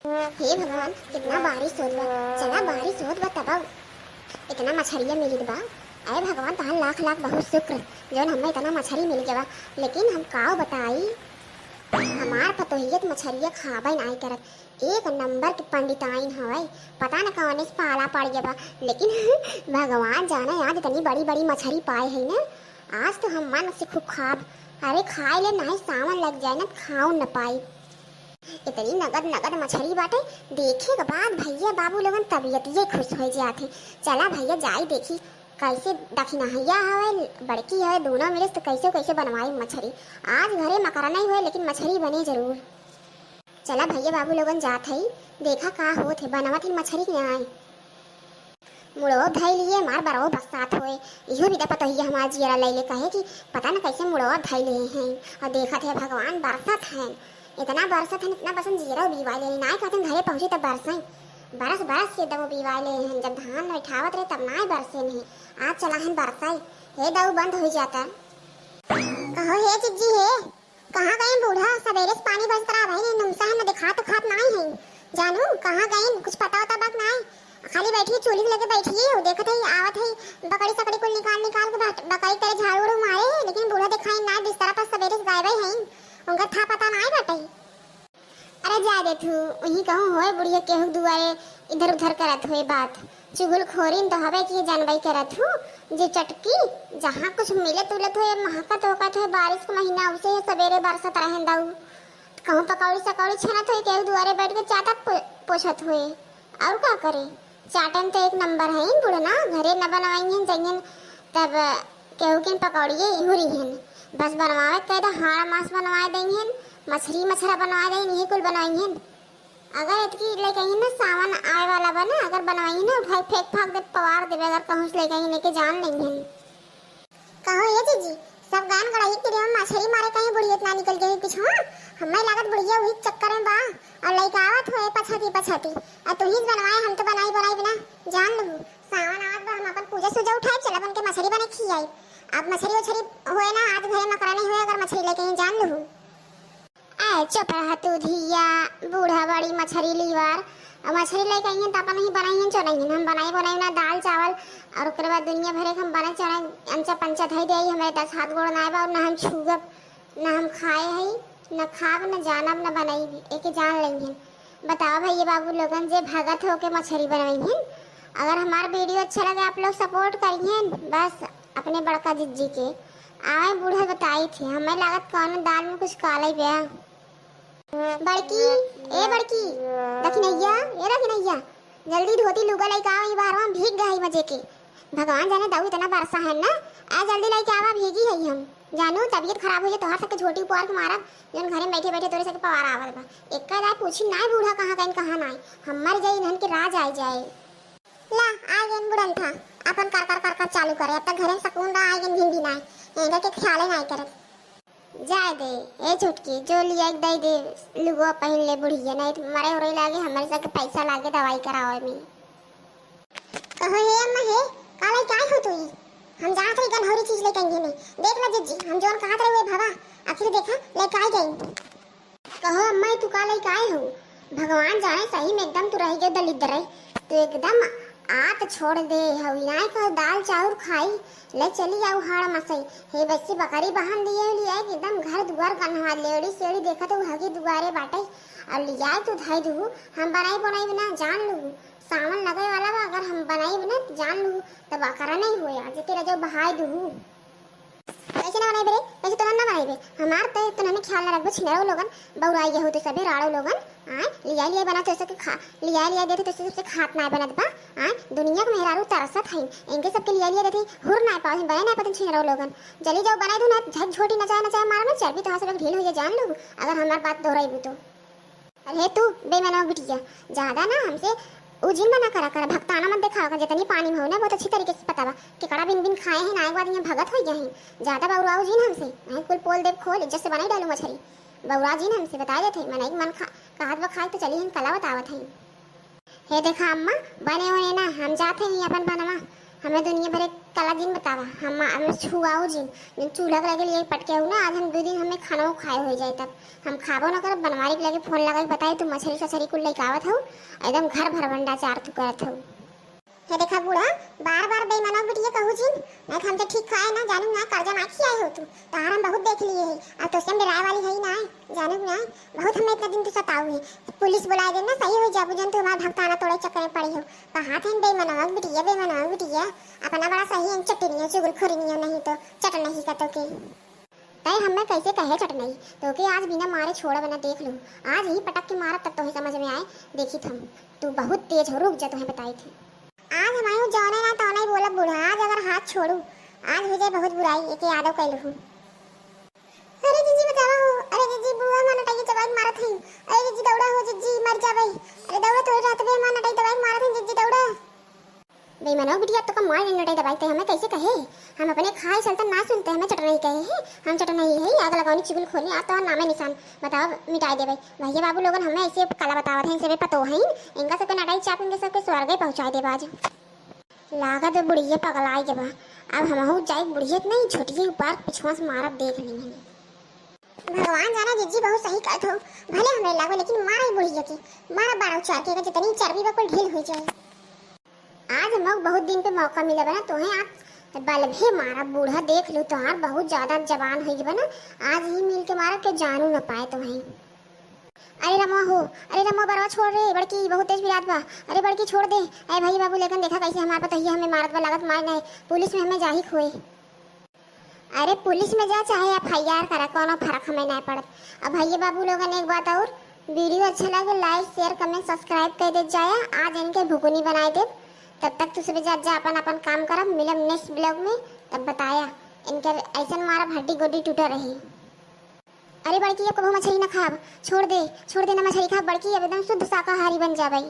हे भगवान, कितना बारिश होत बा। चला बारिश होत बा तब इतना मछरिया मिलित बा। अरे भगवान, तहां लाख लाख बहुत शुक्र जौन हमें इतना मछरी मिल गया बा। लेकिन हम का बताई, हमार पतोहियत मछरिया खाबे नहीं करत। एक नंबर के पंडिताइन हवे, पता न कौन से पाला पड़ गया बा। लेकिन भगवान जाने आज इतनी बड़ी बड़ी मछरी पाए है ना, आज तो हम मन से खूब खाब। अरे खाए ले नहीं सावन लग जाए ना, खाओ न पाई। इतनी नगद नगद मछली बाटे, देखे के बाद भैया बाबू लोगन तबीयत ये खुश हो जाते। चला भैया जाई देखी कैसे दखिनहिया हवे बड़की है दोनों मिले तो कैसे कैसे बनवाई मछली। आज घरे मकरा नहीं हुए लेकिन मछली बने जरूर। चला भैया बाबू लोगन जात है, देखा का होत है बनवत है मछली के आए। मुड़ो धई लिए मार बरो बरसात होए, इहो भी पता ही हमार जियरा लैले कहे कि पता न कैसे मुड़ो धई ले हैं। और देखा थे भगवान बरसात है, इतना बरसत है इतना पसंद जीरो बीवाई ले नहीं कहते घरे पहुंचे तब बरसाई। बरस बरस से दबो बीवाई ले हैं, जब धान बैठावत रहे तब ना बरसे नहीं। आज चला है बरसाई, हे दऊ बंद हो जाता। कहो हे चिज्जी हे, कहाँ गए बूढ़ा? सवेरे से पानी बरस करा भाई ने नुमसा है, दिखा तो खात नहीं है। जानू कहाँ गए, कुछ पता होता बात नहीं। खाली बैठी चूल्ही लगे बैठी है, देखत है आवत है बकरी सकड़ी को निकाल निकाल के बकरी तेरे झाड़ू उड़ू मारे। लेकिन बूढ़ा दिखाई ना बिस्तर पर सवेरे से गायब है, उनका था पता नहीं बटे। अरे जा दे तू वही कहूँ होए बुढ़िया केहू दुआरे इधर उधर करत हुए बात। चुगल खोरीन तो हवे कि जानवाई करत हूँ जे चटकी जहाँ कुछ मिले तुलत हुए महकत होकत है। बारिश का महीना उसे है, सवेरे बरसत रहें दाऊ कहूँ पकौड़ी सकौड़ी छनत हुए केहू दुआरे बैठ के चाटत पोछत हुए। और क्या करे, चाटन तो एक नंबर है बुढ़ा ना, घरे न बनवाई हैं जइयन तब केहू के पकौड़िए हुरी हैं। बस बनवावे कह दो हाड़ा मांस बनवा देंगे, मछली मछरा बनवा देंगे, यही कुल बनवाई हैं। अगर इतकी ले कहीं ना सावन आए वाला बना, अगर बनवाई ना उठाई फेंक फाक दे पवार देवे, अगर कहूँ ले कहीं लेके जान लेंगे। कहो ये जीजी सब गान गड़ाई के लिए मछली मारे कहीं बुढ़िया इतना निकल गई कुछ। हाँ हमें लागत बुढ़िया वही चक्कर में बा और लइका आवत होए पछाती पछाती और तू ही बनवाए, हम तो बनाई बनाई बिना जान लू। सावन आवत बा, हम अपन पूजा सुजा उठाए चला बन के मछली बने खियाई। अब मछली उछली होए ना, आज घरे मकरा नहीं होए अगर मछली लेके जान लू। ऐ चुप रह तू धिया, बूढ़ा बड़ी मछली लीवार और मछली लेके आई हैं तो अपन ही बनाई हैं चोरई हम बनाई बनाई ना दाल चावल और उसके बाद दुनिया भरे हम बने चढ़े अंचा पंचा धई दे हमें 10 हाथ गोड़ ना बा और ना हम छूगब ना हम खाए है न खाब न जानब न बनाई एक जान लेंगे। बताओ भैया बाबू लोगन जे भगत हो के मछली बनवाई हैं। अगर हमारा वीडियो अच्छा लगे आप लोग सपोर्ट करिए, बस अपने बड़का जिज्जी के आए बूढ़ा बताई थी हमें लागत कौन दाल में कुछ काला ही गया। बड़की ए बड़की दखिनैया ए दखिनैया जल्दी धोती लुगा लेके आओ, ये बारवा भीग गई मजे के। भगवान जाने दाऊ इतना बरसा है ना, आ जल्दी लेके आवा भीगी है हम। जानू तबीयत खराब हो जाए तोहर सबके झोटी पुआर के मारब जन घरे बैठे बैठे तोरे सबके पवार आवत बा। एक जाए पूछी ना बूढ़ा कहाँ गए कहाँ ना हमार जाई धन के राज आई जाए। ला आ गए बुढ़न था अपन कर कर चालू करे, अब तक घरे सकून रहा आई गए भिंडी ना इनका के ख्याल नहीं करे। जाए दे ए छुटकी जो लिया दे दे लुगो पहन ले बुढ़िया, नहीं तो मरे हो लागे हमारे सब पैसा लागे दवाई कराओ में। कहो हे अम्मा हे काले काय हो तू, हम जहाँ थे गन हरी चीज लेके आएंगे नहीं देख ला जिज्जी हम जोन कहा थे हुए भावा आखिर देखा लेके आ गई। कहो अम्मा तू काले काय हो, भगवान जाने सही में एकदम तू रह गए दलिद्र रही तो एकदम आत छोड़ दे हवी ना का दाल चाउर खाई ले चली जाऊ हाड़ मसई हे बच्ची बकरी बहन लिए लिया एकदम घर दुआर गनवा लेड़ी सेड़ी देखा तो हगी दुआरे बाटे और लिया तू धाई दू हम बनाई बनाई बिना जान लू। सावन लगे वाला बा अगर हम बनाई बिना जान लू तब बकरा नहीं होया जे तेरा जो बहाई दू कैसे ना बनाई बे कैसे तो ना बनाई बे हमार तो हमें ख्याल ना रखबो छिनरो लोगन बौराई गए होते सबे राड़ो लोगन लिया लिया बना तो सबके खा लिया देते तो सबसे खात ना बनत बा दुनिया के मेहरारू तरसत है इनके सबके लिया देते हुर ना पाए बने ना पतन छिनरो लोगन जल्दी जाओ बनाई दो ना झट छोटी न जाए मारना चर्बी तो सब ढील हो जाए जान लो अगर हमार बात दोहराई तो। अरे तू बेमनो बिटिया ज्यादा ना हमसे उजिन बना करा भक्ताना मत दिखाओ जितनी पानी में हो ना बहुत अच्छी तरीके से पता बा कि कड़ा बिन बिन खाए हैं ना एक बार यहाँ भगत हो गए हैं ज्यादा बउरा उजिन हमसे नहीं कुल पोल देव खोल इज्जत से बनाई डालू मछली बउरा जी ने हमसे बता देते मन एक मन कहत बा खाए तो चली हम कला बतावत है। हे देखा अम्मा बने होने ना हम जाते हैं अपन बनवा हमें दुनिया भर एक काला दिन बतावा, हम छुआओ जिन चूल्हा के लगे लिए पटके हो ना, आज हम 2 दिन हमें खाना खाए हो जाए तब हम खाबो ना कर। बनवारी के लगे फोन लगा के बताए तू मछली सछरी कुल लइकावत हो, एकदम घर भर भंडा चार तू करत हो। हे देखा बूढ़ा, बार बार बेईमानों बिटिया कहू जी, मैं हम तो ठीक खाए ना जानू ना, कर्जा ना खियाए हो तू तार हम बहुत देख लिए है, अब तो सेम डराए वाली है ही ना जानू ना, बहुत हमें इतना दिन तू सताऊ है। पुलिस बुला देना सही हो जाबू जन तू हमारा भक्ताना तोड़े चक्कर में पड़ी हो। कहां थे बेईमानों बिटिया अपना बड़ा सही है चटनिया चुगलखोरी नहीं तो चट नहीं का तो के तय हमें कैसे कहे चट नहीं तो के आज बिना मारे छोड़ा बना देख लो, आज ही पटक के मारा तब तो ही समझ में आए। देखी थम तू बहुत तेज हो, रुक जा तुम्हें बताई थी। आज हमारे जाने ना तो नहीं बोला बूढ़ा, आज अगर हाथ छोड़ू आज हो जाए बहुत बुराई, एक यादव कैलू हूं। अरे जीजी बचावा हो, अरे जीजी बुआ मन टाई दवाई मारत हई, अरे जीजी दौड़ा हो जीजी मर जाबे, अरे दौड़ा तो रात में मन टाई दवाई मारत हई जीजी दौड़ा। बेईमानो बिटिया तो का मार नटाई दवाई ते हमें कैसे कहे, हम अपने खाए चलते ना सुनते हमें चट नहीं कहे हैं, हम चट नहीं है आग लगानी चुगल खोली आ तो नामे निशान बताओ मिटाई देबे। भैया बाबू लोगन हमें ऐसे काला बतावत हैं, सबे पतो है इनका सबके नटाई चाप इनके सबके स्वर्ग पहुंचा दे बाज। लागत बुढ़िया पगलाई के बा, अब हम जाए बुढ़िया नहीं छोटी ऊपर पिछवा से मारब देख ली है। भगवान जाना जीजी बहुत सही कहत हो, भले हमरे लागो लेकिन मारे बुढ़िया के मारा 12 चार के जितनी चर्बी बा कोई ढील हो जाए। आज हम बहुत दिन पे मौका मिला बना तो है आप बल भी मारा बूढ़ा देख लो तोहार बहुत ज्यादा जवान हो गई ना, आज ही मिल के मारा के जानू न पाए तो है। अरे रमा हो, अरे रमा बरवा छोड़ रे, बड़की बहुत तेज बिरात बा, अरे बड़की छोड़ दे। अरे भाई बाबू लेकिन देखा कैसे हमारे पता ही हमें मारत बा, लागत मार नहीं पुलिस में हमें जाही खोए। अरे पुलिस में जा चाहे FIR करा कोनो फर्क हमें नहीं पड़त। अब भैया बाबू लोगन एक बात और, वीडियो अच्छा लगे लाइक शेयर कमेंट सब्सक्राइब कर दे जाए, आज इनके भुगनी बनाए दे। तब तक तू सुबह जा अपन अपन काम करब, मिलब नेक्स्ट ब्लॉग में तब बताया इनके ऐसा मारा हड्डी गोड्डी टूटा रही। अरे बड़की अब कभी मछली ना खाब, छोड़ दे ना मछली खा, बड़की अब एकदम शुद्ध शाकाहारी बन जा भाई।